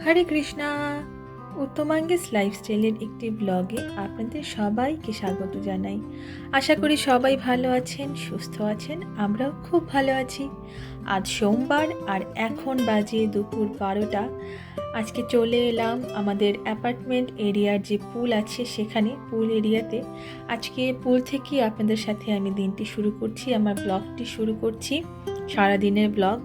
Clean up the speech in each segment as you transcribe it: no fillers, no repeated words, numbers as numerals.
হরে কৃষ্ণা। উত্তমাঙ্গেস লাইফস্টাইলের একটি ব্লগে আপনাদের সবাইকে স্বাগত জানাই। আশা করি সবাই ভালো আছেন, সুস্থ আছেন। আমরাও খুব ভালো আছি। আজ সোমবার আর এখন বাজে দুপুর 12টা। আজকে চলে এলাম আমাদের অ্যাপার্টমেন্ট এরিয়ার যে পুল আছে সেখানে, পুল এরিয়াতে। আজকে পুল থেকে আপনাদের সাথে আমি দিনটি শুরু করছি, আমার ব্লগটি শুরু করছি, সারাদিনের ব্লগ।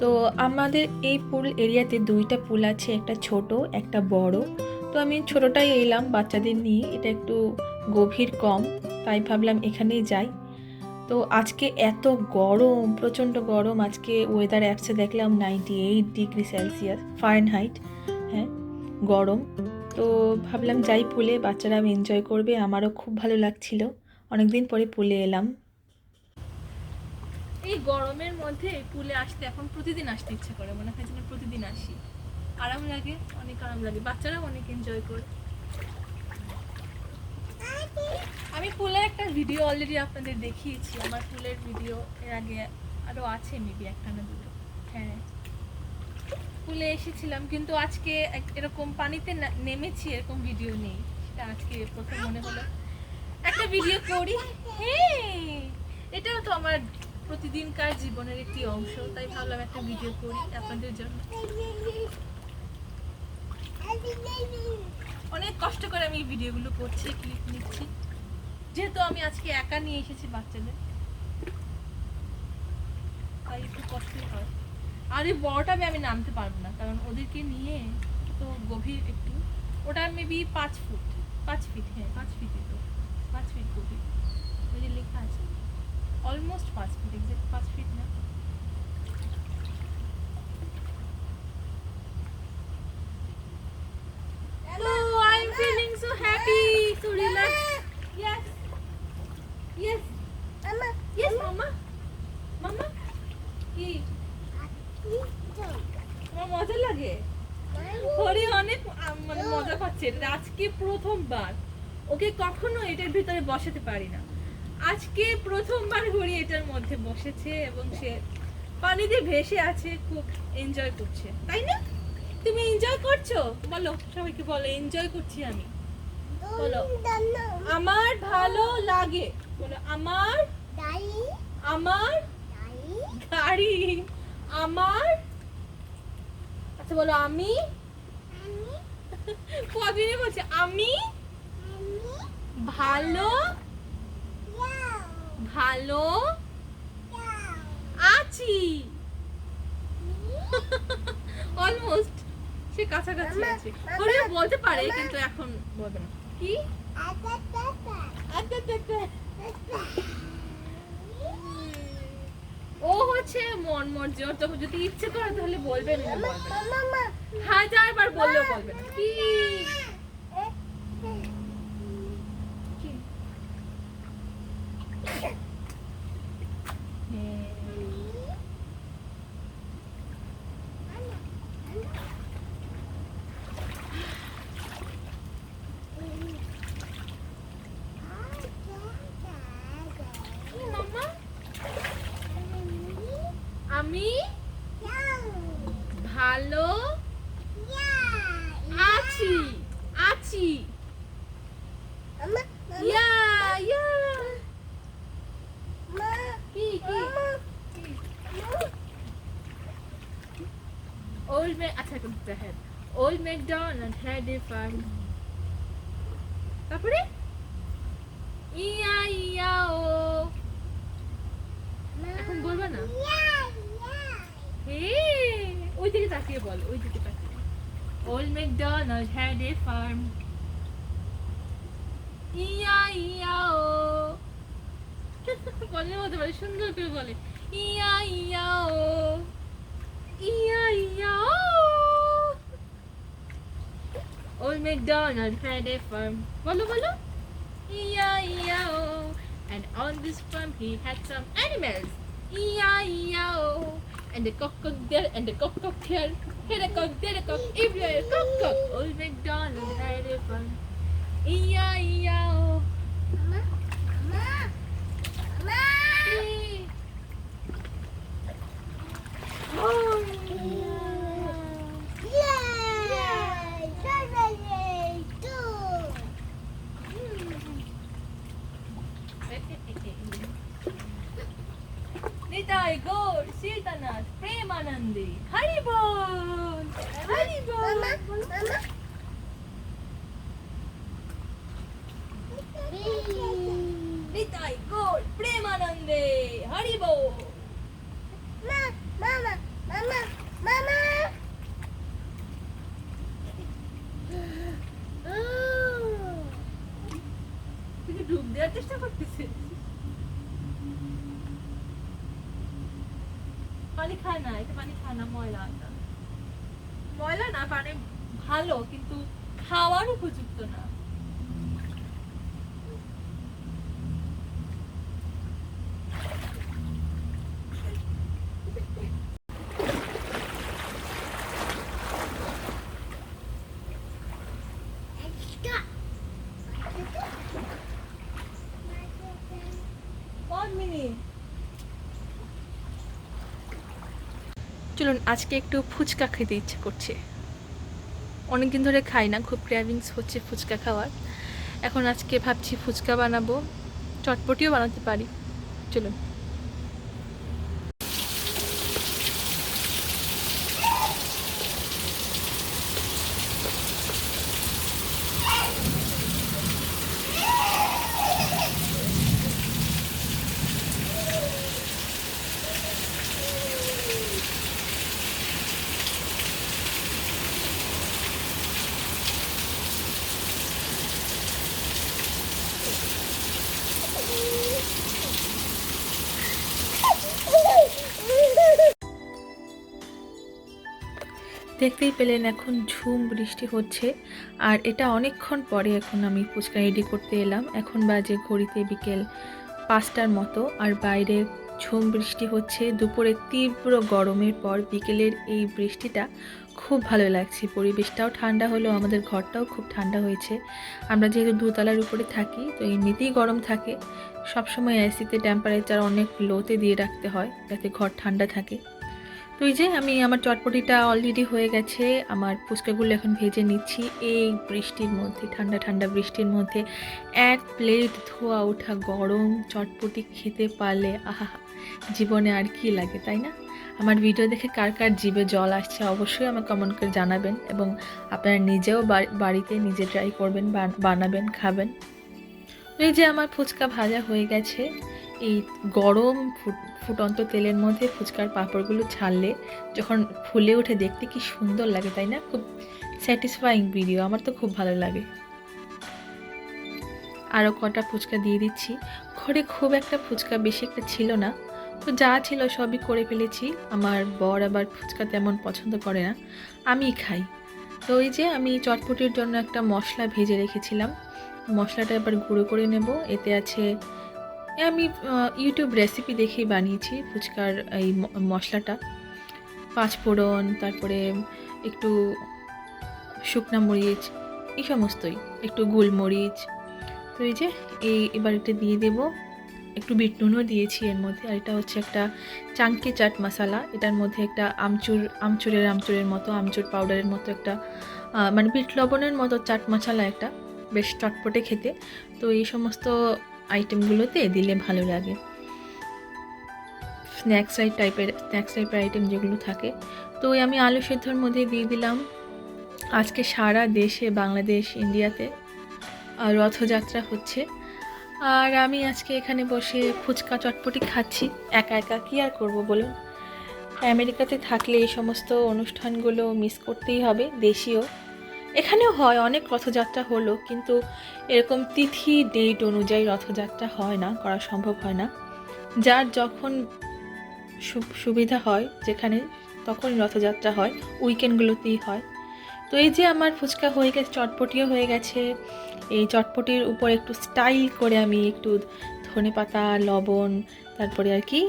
তো আমাদের এই পুল এরিয়াতে দুইটা পুল আছে, একটা ছোট একটা বড়। তো আমি ছোটটাই এলাম বাচ্চাদের নিয়ে, এটা একটু গভীর কম, তাই ভাবলাম এখানেই যাই। তো আজকে এত গরম, প্রচণ্ড গরম। আজকে ওয়েদার অ্যাপসে দেখলাম 98 ডিগ্রি সেলসিয়াস ফারেনহাইট। হ্যাঁ, গরম। তো ভাবলাম যাই পুলে, বাচ্চারাও এনজয় করবে, আমারও খুব ভালো লাগছিল। অনেকদিন পরে পুলে এলাম। এই গরমের মধ্যে পুলে আসতে এখন প্রতিদিন আসতে ইচ্ছা করে, মনে হয় যেন প্রতিদিন আসি। আরাম লাগে, অনেক আরাম লাগে, বাচ্চারাও অনেক এনজয় করে। আমি পুলের একটা ভিডিও অলরেডি আপনাদের দেখিয়েছি, আমার পুলের ভিডিও এর আগে আরো আছে, মেবি একটা না দুটো। হ্যাঁ, পুলে এসেছিলাম, কিন্তু আজকে এরকম পানিতে নেমেছি এরকম ভিডিও নেই। সেটা আজকে প্রথম মনে হলো একটা ভিডিও করি। হ্যাঁ, এটাও তো আমার প্রতিদিনকার জীবনের একটি অংশ, তাই ভাবলাম একটা ভিডিও করি আপনাদের জন্য। অনেক কষ্ট করে আমি এই ভিডিওগুলো করছি, ক্লিপ নিচ্ছি, যেহেতু আমি আজকে একা নিয়ে এসেছি বাচ্চাদের, তাই একটু কষ্টই হয়। আর এই বড়টা আমি নামতে পারবো না, কারণ ওদেরকে নিয়ে তো গভীর একটু, ওটা মেবি 5 ফুট, 5 ফিট, হ্যাঁ 5 ফিটই তো, 5 ফিট গভীর, ওই যে লেখা আছে অলমোস্ট 5 ফিট, এক্সাক্ট 5 ফিট না। Oh, I'm feeling so happy, so relaxed. Yes, yes, Mama. Yes, Mama. Mama. কি আমার মজা লাগে, হরি অনেক মানে মজা পাচ্ছে। এটা আজকে প্রথমবার, ওকে কখনো এটার ভিতরে বসাতে পারি না, আজকে প্রথমবার হরি এটার মধ্যে বসেছে এবং সে পানিতে ভেসে আছে, খুব এনজয় করছে, তাই না? তুমি এনজয় করছো? বলো, সবাইকে বলো এনজয় করছি আমি। বলো আমার ভালো লাগে, বলো আমার আমার গাড়ি, আমার, আচ্ছা বলো আমি, কদিনে বলছে আমি ভালো ভালো আছি। অলমোস্ট সে কাছাকাছি আছে, ওরে বলতে পারে কিন্তু এখন বলবে না। কি ও হচ্ছে মন মর্জি, ওর তো যদি ইচ্ছে করে তাহলে বলবে না, বলবে না, হাজারবার বললেও বলবে না। কি আমি ভালো আছি, আছি, ইয়া ইয়া কি কি Old Mac, আচ্ছা করতে head, Old MacDonald had a farm, তারপরে ইয়া ইয়া ও, এখন বলবা না? ওই দিকে তাকিয়ে বল, ওই দিকে তাকিয়ে। Old MacDonald had a farm. ইয়া ইয়া ও, বলে বলতে পারে, সুন্দর করে বলে ইয়া ইয়া ও, ইয়া ইয়া ও। Old MacDonald had a farm. বলো বলো ইয়া ইয়া ও, and on this farm he had some animals. Iya, iya, oh. And the cock there, and the cock here. Here a cock, there a cock, everywhere cock, cock. Old MacDonald had a farm. Iya, iya, oh. Mama. Oh. Yeah. Nitai Gour Sitanath প্রেমানন্দে হরি বল হরি বল। নিতাই গৌর প্রেমানন্দে হরি বল। তুই কি ডুব দেওয়ার চেষ্টা করতেছিস? পানি খায় না, এটা পানি খায় না, ময়লা ময়লা না, পানি ভালো কিন্তু খাওয়ার উপযুক্ত না। চলুন আজকে একটু ফুচকা খেতে ইচ্ছে করছে, অনেকদিন ধরে খাই না, খুব ক্র্যাভিংস হচ্ছে ফুচকা খাওয়ার। এখন আজকে ভাবছি ফুচকা বানাবো, চটপটিও বানাতে পারি। চলুন। দেখতেই পেলেন এখন ঝুম বৃষ্টি হচ্ছে, আর এটা অনেকক্ষণ পরে এখন আমি ফুচকা রেডি করতে এলাম। এখন বাজে ঘড়িতে বিকেল 5টার মতো, আর বাইরে ঝুম বৃষ্টি হচ্ছে। দুপুরে তীব্র গরমের পর বিকেলের এই বৃষ্টিটা খুব ভালো লাগছে। পরিবেশটাও ঠান্ডা হলো, আমাদের ঘরটাও খুব ঠান্ডা হয়েছে। আমরা যেহেতু দোতলার উপরে থাকি, তো এমনিতেই গরম থাকে, সবসময় এসিতে টেম্পারেচার অনেক লোতে দিয়ে রাখতে হয় যাতে ঘর ঠান্ডা থাকে। তো এই যে আমি আমার চটপটিটা অলরেডি হয়ে গেছে, আমার ফুচকাগুলো এখন ভেজে নিচ্ছি এই বৃষ্টির মধ্যে, ঠান্ডা ঠান্ডা বৃষ্টির মধ্যে। এক প্লেট ধোয়া ওঠা গরম চটপটি খেতে পারলে আহা, জীবনে আর কি লাগে, তাই না? আমার ভিডিও দেখে কার কার জিভে জল আসছে অবশ্যই আমাকে কমেন্ট করে জানাবেন, এবং আপনারা নিজেও বাড়িতে নিজে ট্রাই করবেন, বানাবেন, খাবেন। এই যে আমার ফুচকা ভাজা হয়ে গেছে। এই গরম ফুটন্ত তেলের মধ্যে ফুচকার পাঁপড়গুলো ছাড়লে যখন ফুলে ওঠে দেখতে কি সুন্দর লাগে, তাই না? খুব স্যাটিসফাইং ভিডিও, আমার তো খুব ভালো লাগে। আরও কটা ফুচকা দিয়ে দিচ্ছি। ঘরে খুব একটা ফুচকা বেশি একটা ছিল না, তো যা ছিল সবই করে ফেলেছি। আমার বর আবার ফুচকা তেমন পছন্দ করে না, আমিই খাই। তো এই যে আমি চটপটির জন্য একটা মশলা ভেজে রেখেছিলাম, মশলাটা এবার গুঁড়ো করে নেব। এতে আছে, আমি ইউটিউব রেসিপি দেখেই বানিয়েছি ফুচকার এই মশলাটা। 5 ফোড়ন, তারপরে একটু শুকনা মরিচ, এই সমস্তই, একটু গোলমরিচ। তো এই যে এবার এটা দিয়ে দেব, একটু বিট নুনও দিয়েছি এর মধ্যে। আর এটা হচ্ছে একটা চাঙ্কি চাট মশলা, এটার মধ্যে একটা আমচুরের মতো, আমচুর পাউডারের মতো একটা মানে বিট লবণের মতো চাট মশলা, একটা বেশ চটপটে খেতে। তো এই সমস্ত আইটেমগুলোতে দিলে ভালো লাগে, স্ন্যাক্স টাইপের আইটেম যেগুলো থাকে। তো আমি আলু সেদ্ধর মধ্যে দিয়ে দিলাম। আজকে সারা দেশে, বাংলাদেশ, ইন্ডিয়াতে রথযাত্রা হচ্ছে, আর আমি আজকে এখানে বসে ফুচকা চটপটি খাচ্ছি। একা একা কী আর করবো বলুন? আমেরিকাতে থাকলে এই সমস্ত অনুষ্ঠানগুলো মিস করতেই হবে। দেশীয় এখানেও হয়, অনেক রথযাত্রা হলো, কিন্তু এরকম তিথি ডেট অনুযায়ী রথযাত্রা হয় না, করা সম্ভব হয় না। যার যখন সুবিধা হয় যেখানে, তখন রথযাত্রা হয়, উইকেন্ডগুলোতেই হয়। তো এই যে আমার ফুচকা হয়ে গেছে, চটপটিও হয়ে গেছে। এই চটপটির উপর একটু স্টাইল করে আমি একটু ধনেপাতা, লবণ, তারপরে আর কি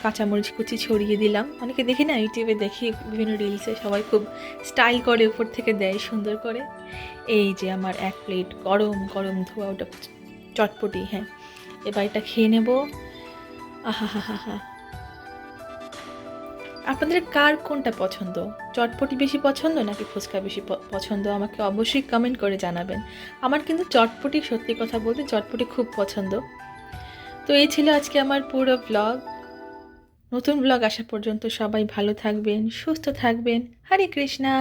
কাঁচামরিচ কুচি ছড়িয়ে দিলাম। অনেকে দেখি না, ইউটিউবে দেখি বিভিন্ন রিলসে সবাই খুব স্টাইল করে উপর থেকে দেয় সুন্দর করে। এই যে আমার 1 প্লেট গরম গরম ধোয়া ওটা চটপটি। হ্যাঁ, এবার এটা খেয়ে নেব। আহা হা হা হা। আপনাদের কার কোনটা পছন্দ? চটপটি বেশি পছন্দ নাকি ফুচকা বেশি পছন্দ? আমাকে অবশ্যই কমেন্ট করে জানাবেন। আমার কিন্তু চটপটি, সত্যি কথা বলতে চটপটি খুব পছন্দ। তো এই ছিল আজকে আমার পুরো ব্লগ। নতুন ব্লগ আসা পর্যন্ত সবাই ভালো থাকবেন, সুস্থ থাকবেন। হরে কৃষ্ণা।